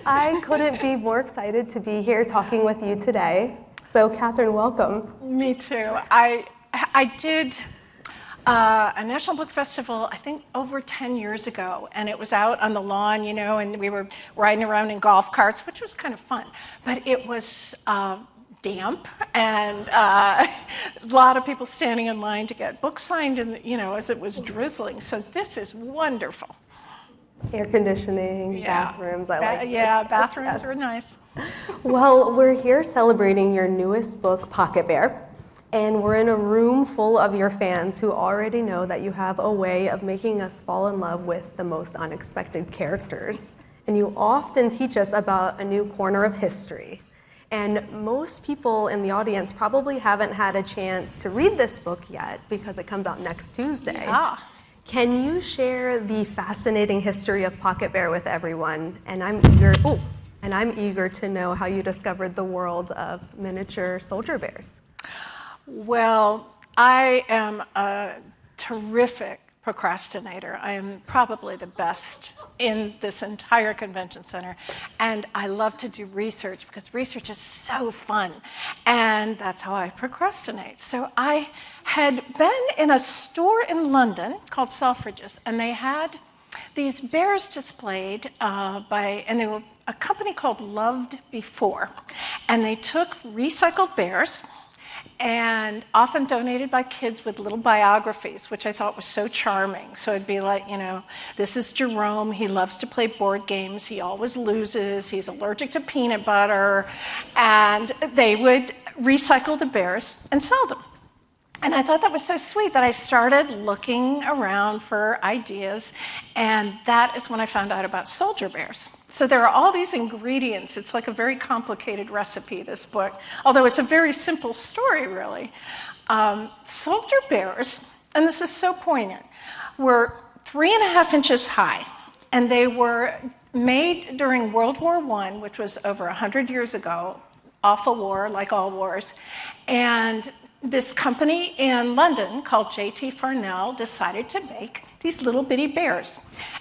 I couldn't be more excited to be here talking with you today. So, Catherine, welcome. Me too. I did a National Book Festival, I think over 10 years ago, and it was out on the lawn, you know, and we were riding around in golf carts, which was kind of fun. But it was damp, and a lot of people standing in line to get books signed, and you know, as it was drizzling. So this is wonderful. Air conditioning, bathrooms. I like. Yeah, bathrooms are nice. Well, we're here celebrating your newest book, Pocket Bear. And we're in a room full of your fans who already know that you have a way of making us fall in love with the most unexpected characters. And you often teach us about a new corner of history. And most people in the audience probably haven't had a chance to read this book yet because it comes out next Tuesday. Yeah. Can you share the fascinating history of Pocket Bear with everyone? And I'm eager to know how you discovered the world of miniature soldier bears. Well, I am a terrific procrastinator. I am probably the best in this entire convention center. And I love to do research because research is so fun. And that's how I procrastinate. So I had been in a store in London called Selfridges, and they had these bears displayed and they were a company called Loved Before. And they took recycled bears, and often donated by kids with little biographies, which I thought was so charming. So it'd be like, you know, this is Jerome. He loves to play board games. He always loses. He's allergic to peanut butter. And they would recycle the bears and sell them. And I thought that was so sweet that I started looking around for ideas, and that is when I found out about soldier bears. So there are all these ingredients. It's like a very complicated recipe, this book, although it's a very simple story, really. Soldier bears, and this is so poignant, were 3.5 inches high, and they were made during World War I, which was over 100 years ago, awful war, like all wars, and this company in London called J.T. Farnell decided to make these little bitty bears.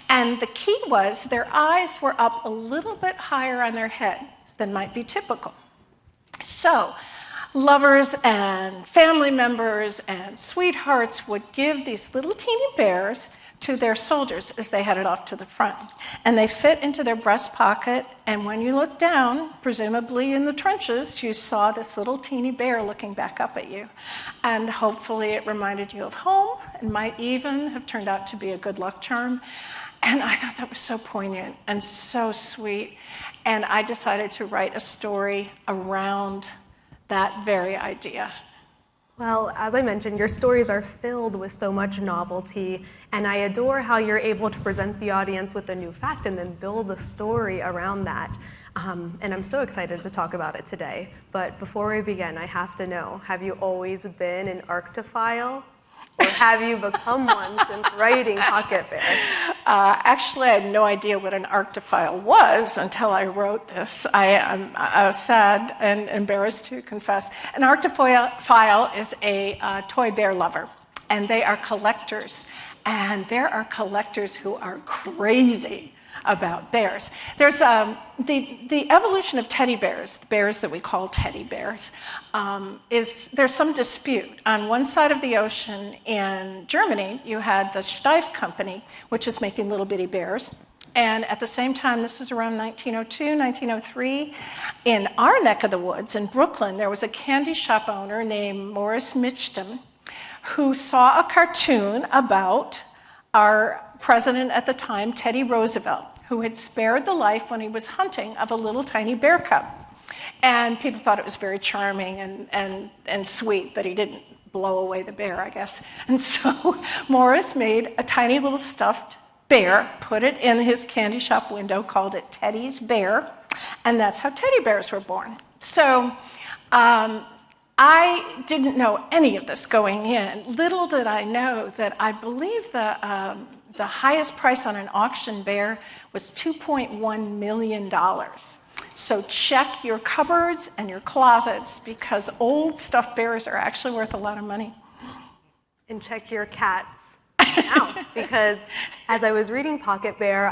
And the key was their eyes were up a little bit higher on their head than might be typical. So lovers and family members and sweethearts would give these little teeny bears to their soldiers as they headed off to the front. And they fit into their breast pocket, and when you looked down, presumably in the trenches, you saw this little teeny bear looking back up at you. And hopefully it reminded you of home, and might even have turned out to be a good luck charm. And I thought that was so poignant and so sweet. And I decided to write a story around that very idea. Well, as I mentioned, your stories are filled with so much novelty, and I adore how you're able to present the audience with a new fact and then build a story around that. And I'm so excited to talk about it today. But before we begin, I have to know, have you always been an Arctophile? Or have you become one since writing Pocket Bear? Actually, I had no idea what an Arctophile was until I wrote this. I was sad and embarrassed to confess. An Arctophile is a toy bear lover, and they are collectors. And there are collectors who are crazy about bears. There's the evolution of teddy bears, the bears that we call teddy bears, there's some dispute. On one side of the ocean in Germany, you had the Steiff Company, which is making little bitty bears. And at the same time, this is around 1902, 1903, in our neck of the woods in Brooklyn, there was a candy shop owner named Morris Mitchum who saw a cartoon about our president at the time, Teddy Roosevelt, who had spared the life when he was hunting of a little tiny bear cub. And people thought it was very charming and sweet that he didn't blow away the bear, I guess. And so Morris made a tiny little stuffed bear, put it in his candy shop window, called it Teddy's Bear, and that's how teddy bears were born. So I didn't know any of this going in. Little did I know that I believe the highest price on an auction bear was $2.1 million. So check your cupboards and your closets, because old stuffed bears are actually worth a lot of money. And check your cat's mouth, because as I was reading Pocket Bear,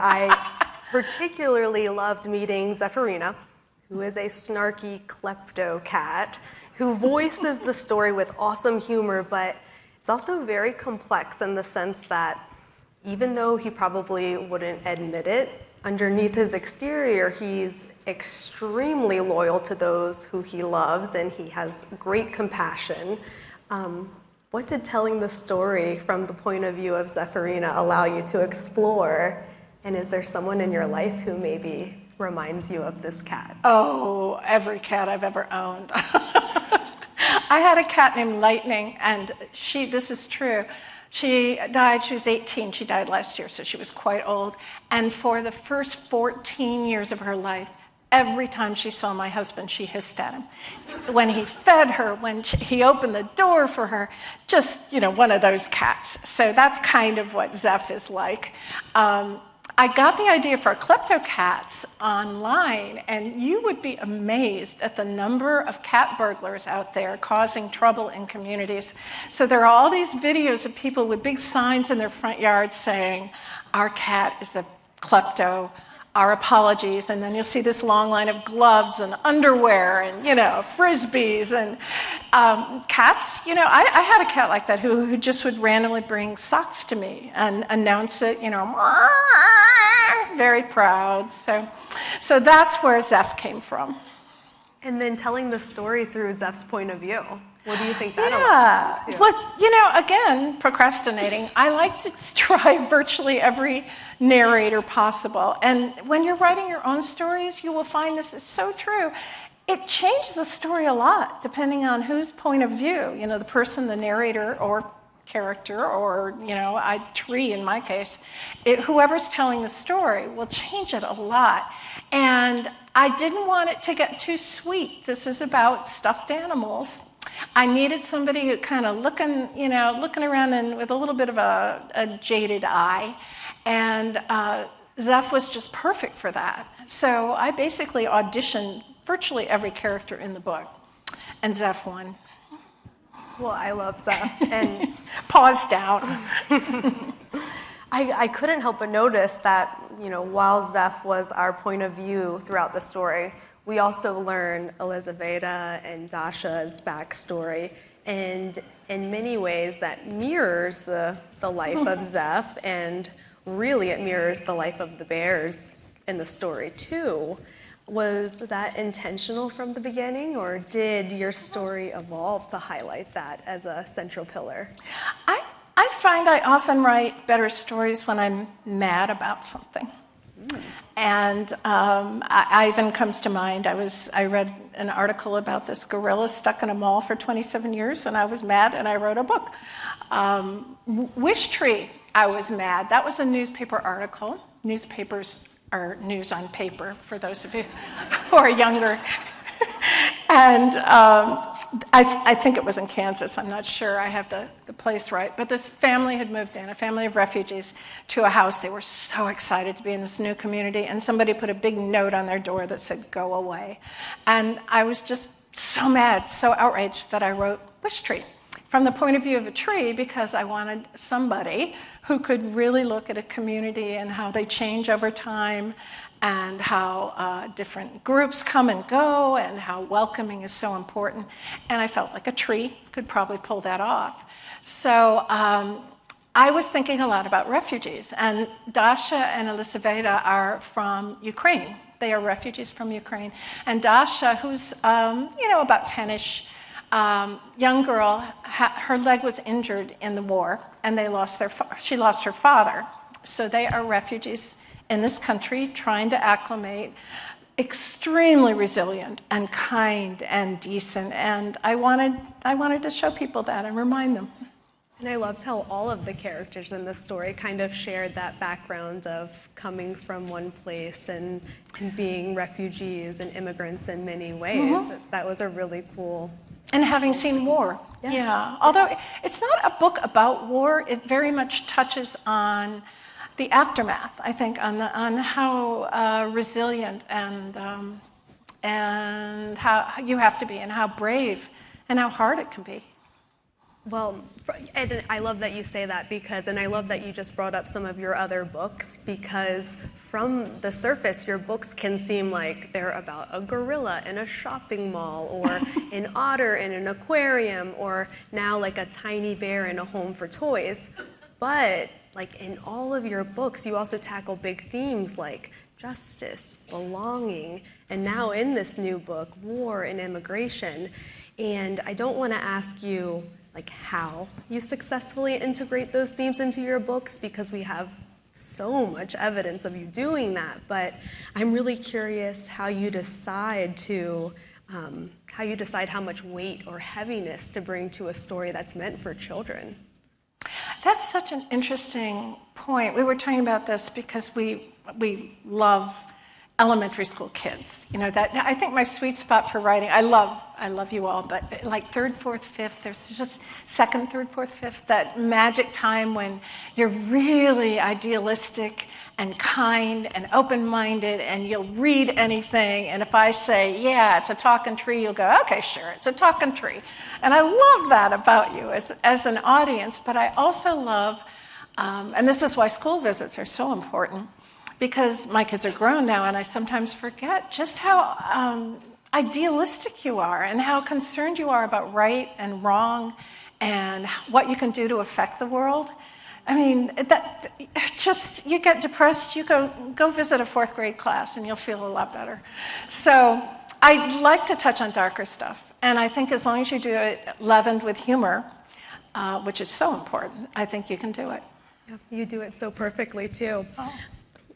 particularly loved meeting Zephyrina, who is a snarky klepto cat who voices the story with awesome humor, but it's also very complex in the sense that even though he probably wouldn't admit it, underneath his exterior, he's extremely loyal to those who he loves, and he has great compassion. What did telling the story from the point of view of Zephyrina allow you to explore? And is there someone in your life who maybe reminds you of this cat? Oh, every cat I've ever owned. I had a cat named Lightning, and this is true, she died, she was 18, she died last year, so she was quite old. And for the first 14 years of her life, every time she saw my husband, she hissed at him. When he fed her, when he opened the door for her, just, one of those cats. So that's kind of what Zeph is like. I got the idea for Klepto Cats online, and you would be amazed at the number of cat burglars out there causing trouble in communities. So there are all these videos of people with big signs in their front yards saying, "Our cat is a klepto, our apologies," and then you'll see this long line of gloves and underwear and, frisbees and cats. I had a cat like that who just would randomly bring socks to me and announce it, very proud. So that's where Zeph came from. And then telling the story through Zeph's point of view. What do you think that Yeah, allowed you to? well, again, procrastinating. I like to try virtually every narrator possible. And when you're writing your own stories, you will find this is so true. It changes the story a lot depending on whose point of view, the person, the narrator, or character, or, a tree in my case. Whoever's telling the story will change it a lot. And I didn't want it to get too sweet. This is about stuffed animals. I needed somebody who kind of looking around and with a little bit of a jaded eye. And Zeph was just perfect for that. So I basically auditioned virtually every character in the book. And Zeph won. Well, I love Zeph. And Paws down. I couldn't help but notice that, while Zeph was our point of view throughout the story, we also learn Elizaveta and Dasha's backstory, and in many ways that mirrors the life of Zeph, and really it mirrors the life of the bears in the story too. Was that intentional from the beginning, or did your story evolve to highlight that as a central pillar? I find I often write better stories when I'm mad about something. And Ivan comes to mind. I read an article about this gorilla stuck in a mall for 27 years, and I was mad, and I wrote a book. Wish Tree, I was mad. That was a newspaper article. Newspapers are news on paper, for those of you who are younger. And I think it was in Kansas. I'm not sure I have the place right. But this family had moved in, a family of refugees, to a house. They were so excited to be in this new community. And somebody put a big note on their door that said, "Go away." And I was just so mad, so outraged that I wrote Wish Tree from the point of view of a tree, because I wanted somebody who could really look at a community and how they change over time, and how different groups come and go, and how welcoming is so important. And I felt like a tree could probably pull that off. So I was thinking a lot about refugees. And Dasha and Elizaveta are from Ukraine. They are refugees from Ukraine. And Dasha, who's about 10-ish, young girl, her leg was injured in the war, and she lost her father. So they are refugees in this country trying to acclimate, extremely resilient and kind and decent. And I wanted to show people that and remind them. And I loved how all of the characters in the story kind of shared that background of coming from one place and being refugees and immigrants in many ways. Mm-hmm. That was a really cool. And having seen war. Yes. Yeah. Although it's not a book about war, it very much touches on the aftermath, I think, on how resilient and how you have to be, and how brave and how hard it can be. Well, and I love that you say that and I love that you just brought up some of your other books, because from the surface, your books can seem like they're about a gorilla in a shopping mall, or an otter in an aquarium, or now like a tiny bear in a home for toys. But like in all of your books, you also tackle big themes like justice, belonging, and now in this new book, war and immigration. And I don't want to ask you like how you successfully integrate those themes into your books, because we have so much evidence of you doing that. But I'm really curious how you decide how much weight or heaviness to bring to a story that's meant for children. That's such an interesting point. We were talking about this because we love elementary school kids. You know, that I think my sweet spot for writing, I love you all, but like third, fourth, fifth, there's just second, third, fourth, fifth, that magic time when you're really idealistic and kind and open-minded, and you'll read anything, and if I say, yeah, it's a talking tree, you'll go, okay, sure, it's a talking tree. And I love that about you as an audience, but I also love, and this is why school visits are so important, because my kids are grown now, and I sometimes forget just how idealistic you are and how concerned you are about right and wrong and what you can do to affect the world. I mean, you get depressed, you go visit a fourth grade class and you'll feel a lot better. So I like to touch on darker stuff, and I think as long as you do it leavened with humor, which is so important, I think you can do it. Yep, you do it so perfectly too. Oh.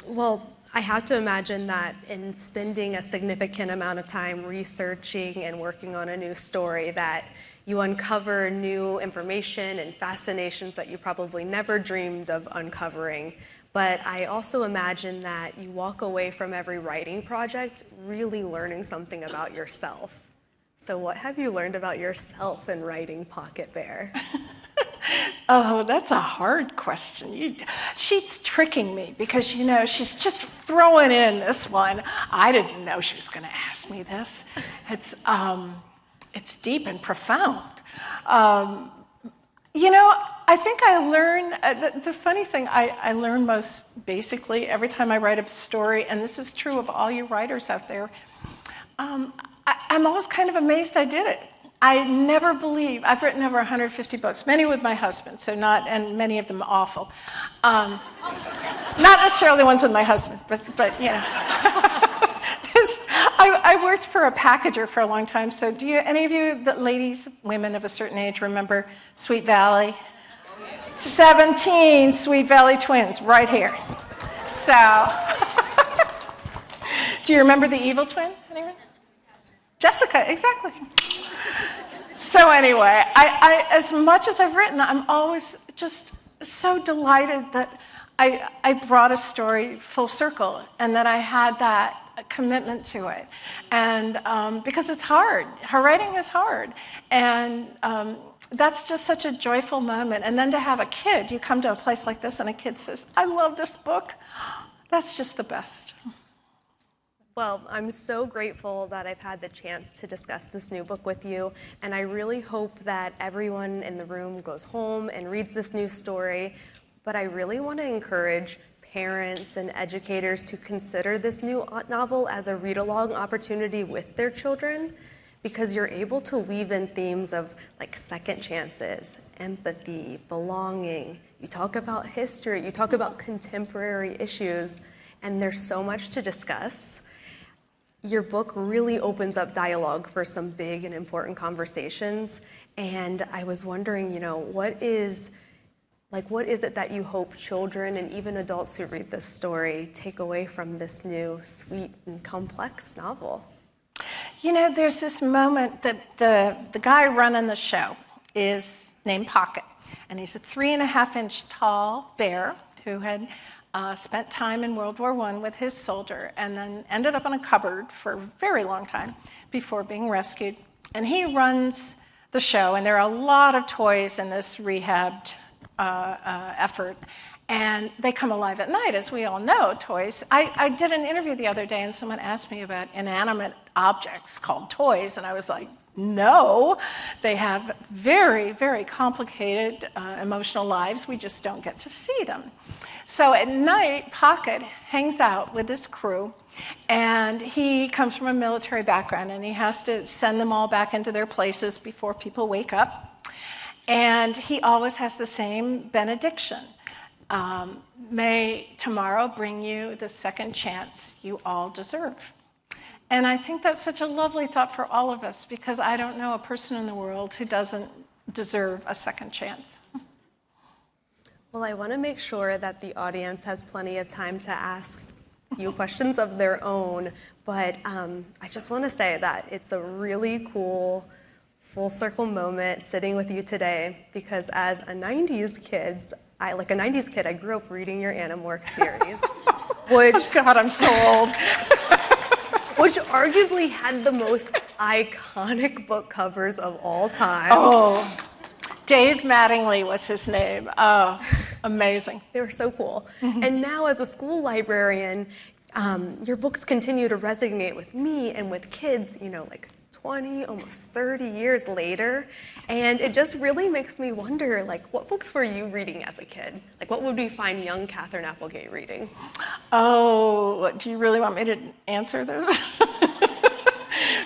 Well, I have to imagine that in spending a significant amount of time researching and working on a new story, that you uncover new information and fascinations that you probably never dreamed of uncovering. But I also imagine that you walk away from every writing project really learning something about yourself. So what have you learned about yourself in writing Pocket Bear? Oh, that's a hard question. She's tricking me because, you know, she's just throwing in this one. I didn't know she was going to ask me this. It's deep and profound. You know, I think I learn, the funny thing, I learn most basically every time I write a story, and this is true of all you writers out there, I'm always kind of amazed I did it. I never believe, I've written over 150 books, many with my husband, and many of them awful. Not necessarily ones with my husband, but you know. I worked for a packager for a long time, so do any of you, the ladies, women of a certain age, remember Sweet Valley? 17 Sweet Valley twins, right here. So, do you remember the evil twin? Anyone? Jessica, exactly. So anyway, I as much as I've written, I'm always just so delighted that I brought a story full circle and that I had that commitment to it. And because it's hard. Her writing is hard. And that's just such a joyful moment. And then to have a kid, you come to a place like this and a kid says, I love this book. That's just the best. Well, I'm so grateful that I've had the chance to discuss this new book with you, and I really hope that everyone in the room goes home and reads this new story. But I really want to encourage parents and educators to consider this new novel as a read-along opportunity with their children, because you're able to weave in themes of like second chances, empathy, belonging. You talk about history, you talk about contemporary issues, and there's so much to discuss. Your book really opens up dialogue for some big and important conversations. And I was wondering, you know, what is it that you hope children and even adults who read this story take away from this new, sweet, and complex novel? You know, there's this moment that the guy running the show is named Pocket. And he's a 3.5-inch tall bear who had spent time in World War I with his soldier and then ended up in a cupboard for a very long time before being rescued. And he runs the show, and there are a lot of toys in this rehabbed effort. And they come alive at night, as we all know, toys. I did an interview the other day, and someone asked me about inanimate objects called toys, and I was like, No, they have very, very complicated emotional lives. We just don't get to see them. So at night, Pocket hangs out with this crew, and he comes from a military background, and he has to send them all back into their places before people wake up. And he always has the same benediction. May tomorrow bring you the second chance you all deserve. And I think that's such a lovely thought for all of us, because I don't know a person in the world who doesn't deserve a second chance. Well, I want to make sure that the audience has plenty of time to ask you questions of their own, but I just want to say that it's a really cool full circle moment sitting with you today, because as a 90s kid, I grew up reading your Animorphs series, which God, I'm so old. which arguably had the most iconic book covers of all time. Oh, Dave Mattingly was his name. Oh, amazing. They were so cool. And now as a school librarian, your books continue to resonate with me and with kids, like 20, almost 30 years later. And it just really makes me wonder, what books were you reading as a kid? What would we find young Katherine Applegate reading? Oh, do you really want me to answer this?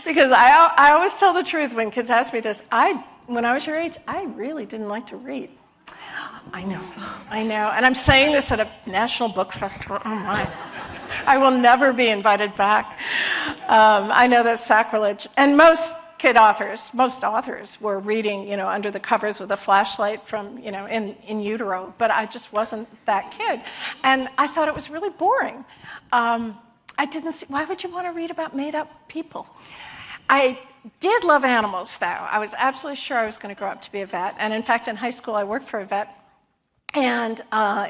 Because I always tell the truth when kids ask me this. When I was your age, I really didn't like to read. I know. And I'm saying this at a national book festival. Oh my. I will never be invited back. I know that's sacrilege. And most authors were reading, under the covers with a flashlight from, in utero, but I just wasn't that kid. And I thought it was really boring. I didn't see, why would you want to read about made-up people? I did love animals, though. I was absolutely sure I was going to grow up to be a vet. And in fact, in high school, I worked for a vet. And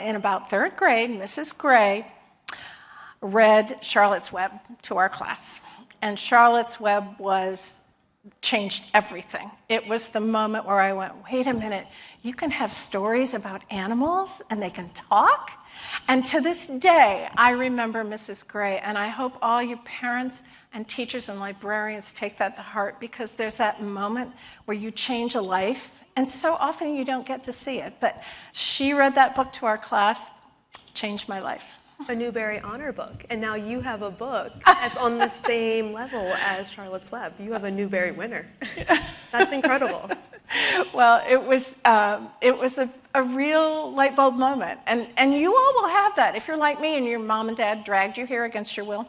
in about third grade, Mrs. Gray read Charlotte's Web to our class. And Charlotte's Web changed everything. It was the moment where I went, wait a minute, you can have stories about animals and they can talk? And to this day, I remember Mrs. Gray, and I hope all you parents and teachers and librarians take that to heart, because there's that moment where you change a life, and so often you don't get to see it. But she read that book to our class, changed my life. A Newbery Honor book, and now you have a book that's on the same level as Charlotte's Web. You have a Newbery winner. That's incredible. Well, it was a real light bulb moment, and you all will have that. If you're like me and your mom and dad dragged you here against your will,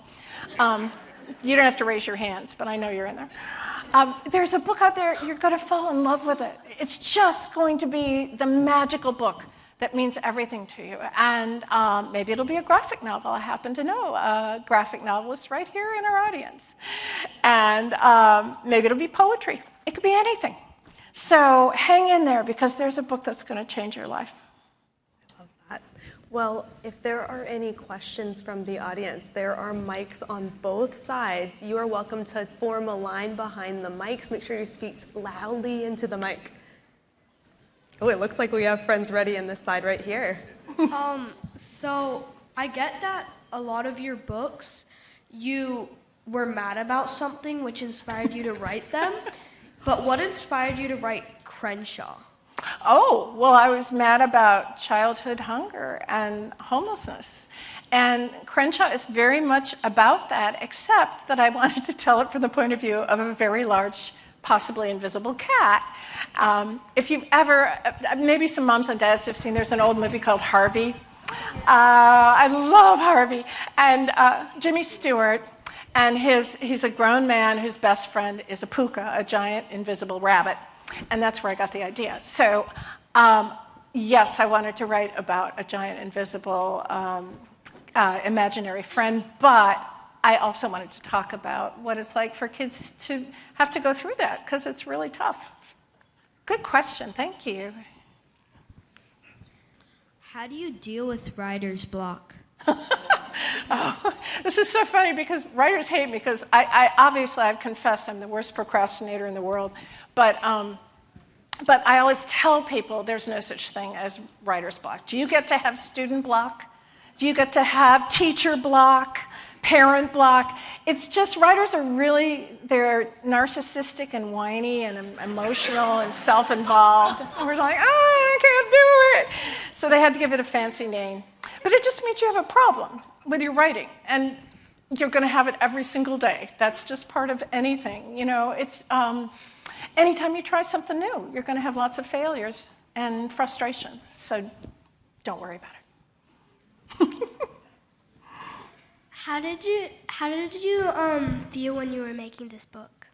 you don't have to raise your hands, but I know you're in there. There's a book out there, you're going to fall in love with it. It's just going to be the magical book that means everything to you. And maybe it'll be a graphic novel. I happen to know a graphic novelist right here in our audience. And maybe it'll be poetry. It could be anything. So hang in there, because there's a book that's going to change your life. I love that. Well, if there are any questions from the audience, there are mics on both sides. You are welcome to form a line behind the mics. Make sure you speak loudly into the mic. Oh, it looks like we have friends ready in this side right here. So I get that a lot of your books, you were mad about something which inspired you to write them, but what inspired you to write Crenshaw? Oh, well, I was mad about childhood hunger and homelessness. And Crenshaw is very much about that, except that I wanted to tell it from the point of view of a very large, possibly invisible cat. If you've ever, maybe some moms and dads have seen, there's an old movie called Harvey. I love Harvey. And Jimmy Stewart, and he's a grown man whose best friend is a puka, a giant invisible rabbit. And that's where I got the idea. So yes, I wanted to write about a giant invisible imaginary friend, but I also wanted to talk about what it's like for kids to have to go through that, because it's really tough. Good question, thank you. How do you deal with writer's block? Oh, this is so funny, because writers hate me, because obviously I've confessed I'm the worst procrastinator in the world, but I always tell people there's no such thing as writer's block. Do you get to have student block? Do you get to have teacher block? parent block. It's just writers are really, they're narcissistic and whiny and emotional and self-involved. And we're like, oh, I can't do it. So they had to give it a fancy name. But it just means you have a problem with your writing. And you're going to have it every single day. That's just part of anything. You know, it's anytime you try something new, you're going to have lots of failures and frustrations. So don't worry about it. How did you feel when you were making this book?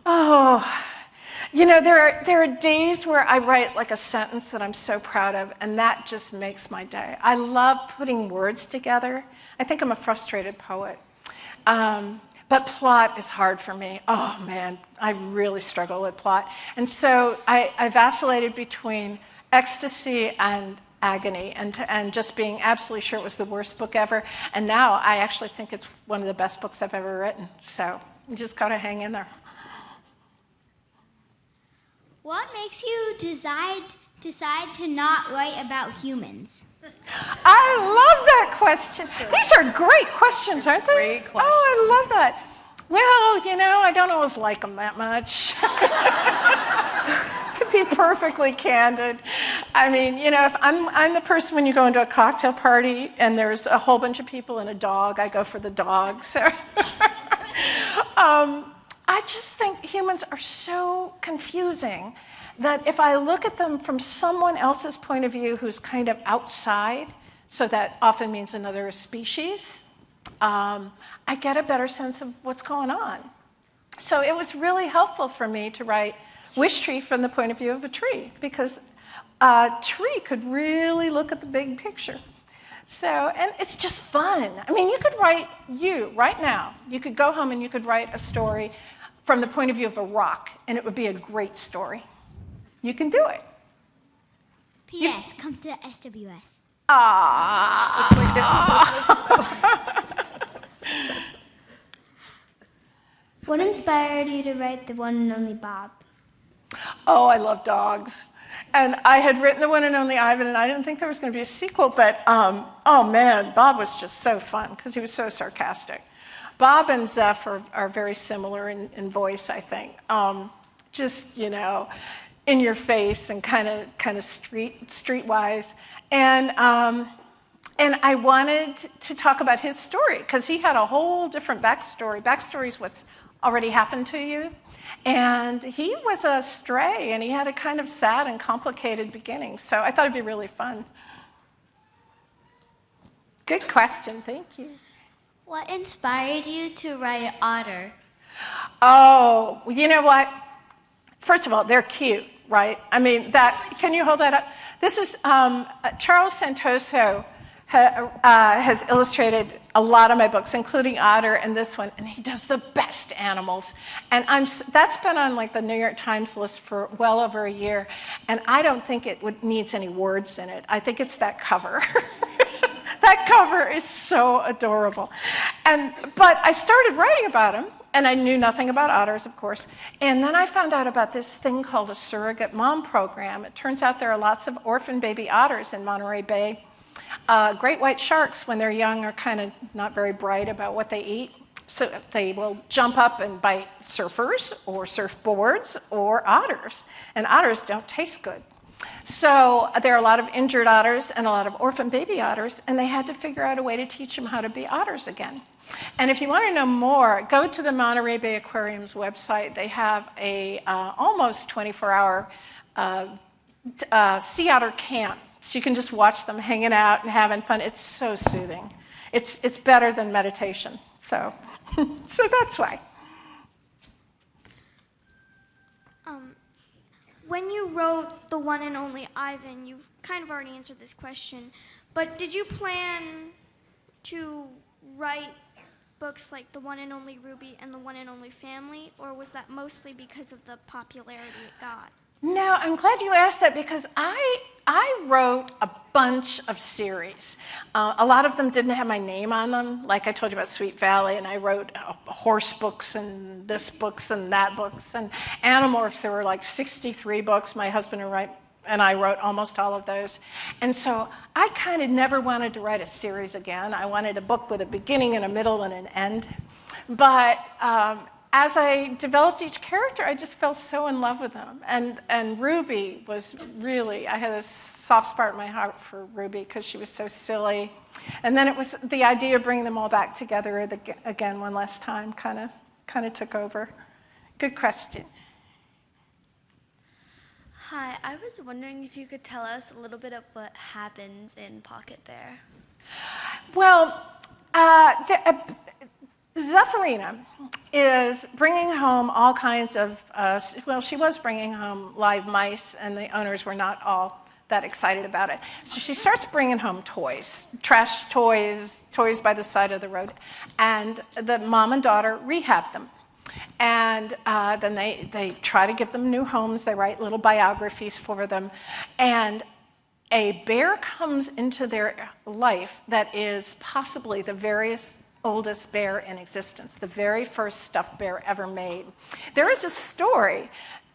Oh, you know, there are days where I write like a sentence that I'm so proud of, and that just makes my day. I love putting words together. I think I'm a frustrated poet. But plot is hard for me. Oh, man, I really struggle with plot. And so I vacillated between ecstasy and agony and just being absolutely sure it was the worst book ever. And now I actually think it's one of the best books I've ever written. So you just got to hang in there. What makes you decide to not write about humans? I love that question. These are great questions, aren't they? Great questions. Oh, I love that. Well, you know, I don't always like them that much. To be perfectly candid. I mean, you know, if I'm the person when you go into a cocktail party and there's a whole bunch of people and a dog, I go for the dog. So I just think humans are so confusing that if I look at them from someone else's point of view who's kind of outside, so that often means another species, I get a better sense of what's going on. So it was really helpful for me to write Wish Tree from the point of view of a tree, because a tree could really look at the big picture. So, and it's just fun. I mean, you could write, right now, you could go home and you could write a story from the point of view of a rock, and it would be a great story. You can do it. P.S. Come to SWS. What inspired you to write The One and Only Bob? Oh, I love dogs. And I had written The One and Only Ivan, and I didn't think there was going to be a sequel, but oh man, Bob was just so fun because he was so sarcastic. Bob and Zeph are very similar in voice, I think. Just, you know, in your face and kind of streetwise. And I wanted to talk about his story because he had a whole different backstory. Backstory is what's already happened to you. And he was a stray, and he had a kind of sad and complicated beginning. So I thought it'd be really fun. Good question, thank you. What inspired you to write Otter? Oh, you know what? First of all, they're cute, right? I mean, can you hold that up? This is Charles Santoso has illustrated a lot of my books, including Otter and this one, and he does the best animals. And that's been on like the New York Times list for well over a year, and I don't think it needs any words in it. I think it's that cover. That cover is so adorable. But I started writing about him, and I knew nothing about otters, of course. And then I found out about this thing called a surrogate mom program. It turns out there are lots of orphan baby otters in Monterey Bay. Great white sharks, when they're young, are kind of not very bright about what they eat. So they will jump up and bite surfers or surfboards or otters. And otters don't taste good. So there are a lot of injured otters and a lot of orphan baby otters, and they had to figure out a way to teach them how to be otters again. And if you want to know more, go to the Monterey Bay Aquarium's website. They have a almost 24-hour sea otter camp. So you can just watch them hanging out and having fun. It's so soothing. It's better than meditation. So, so that's why. When you wrote The One and Only Ivan, you've kind of already answered this question, but did you plan to write books like The One and Only Ruby and The One and Only Family, or was that mostly because of the popularity it got? No, I'm glad you asked that because I wrote a bunch of series. A lot of them didn't have my name on them, like I told you about Sweet Valley, and I wrote horse books and this books and that books. And Animorphs, there were like 63 books. My husband and I wrote almost all of those. And so I kind of never wanted to write a series again. I wanted a book with a beginning and a middle and an end. But as I developed each character, I just fell so in love with them. And Ruby was really, I had a soft spot in my heart for Ruby because she was so silly. And then it was the idea of bringing them all back together again one last time kind of took over. Good question. Hi, I was wondering if you could tell us a little bit of what happens in Pocket Bear. Well, Zephyrina is bringing home all kinds of, she was bringing home live mice, and the owners were not all that excited about it. So she starts bringing home toys, trash toys, toys by the side of the road, and the mom and daughter rehab them. And then they try to give them new homes. They write little biographies for them. And a bear comes into their life that is possibly the very oldest bear in existence, the very first stuffed bear ever made. There is a story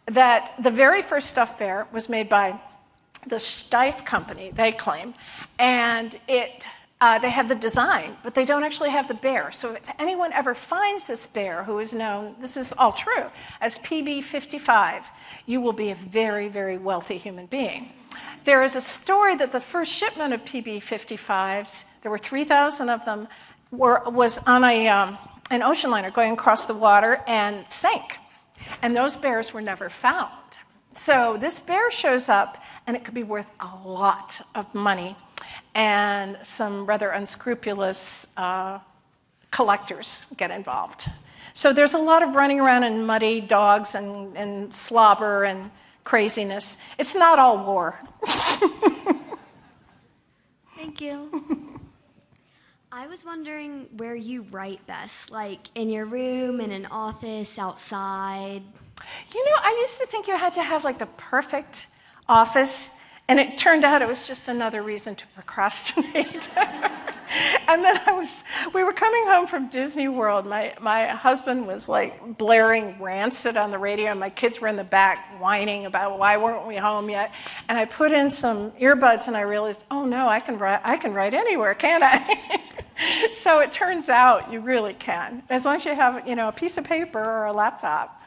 that the very first stuffed bear was made by the Steiff Company, they claim, and they have the design, but they don't actually have the bear. So if anyone ever finds this bear who is known, this is all true, as PB55, you will be a very, very wealthy human being. There is a story that the first shipment of PB55s, there were 3,000 of them, was on an ocean liner going across the water and sank. And those bears were never found. So this bear shows up, and it could be worth a lot of money. And some rather unscrupulous collectors get involved. So there's a lot of running around in muddy dogs and slobber and craziness. It's not all war. Thank you. I was wondering where you write best, like in your room, in an office, outside. You know, I used to think you had to have like the perfect office. And it turned out it was just another reason to procrastinate. And then we were coming home from Disney World. My husband was like blaring Rancid on the radio, and my kids were in the back whining about why weren't we home yet. And I put in some earbuds, and I realized, oh no, I can write anywhere, can't I? So it turns out you really can, as long as you have, a piece of paper or a laptop.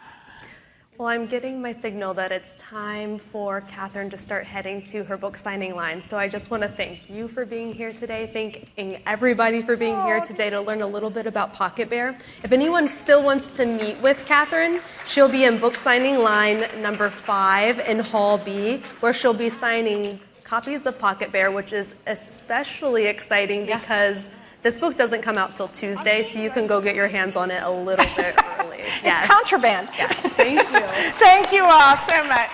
Well, I'm getting my signal that it's time for Catherine to start heading to her book signing line. So I just want to thank you for being here today, thanking everybody for being here today to learn a little bit about Pocket Bear. If anyone still wants to meet with Catherine, she'll be in book signing line number 5 in Hall B, where she'll be signing copies of Pocket Bear, which is especially exciting because this book doesn't come out till Tuesday, so you can go get your hands on it a little bit early. It's contraband. Yes. Thank you. Thank you all so much.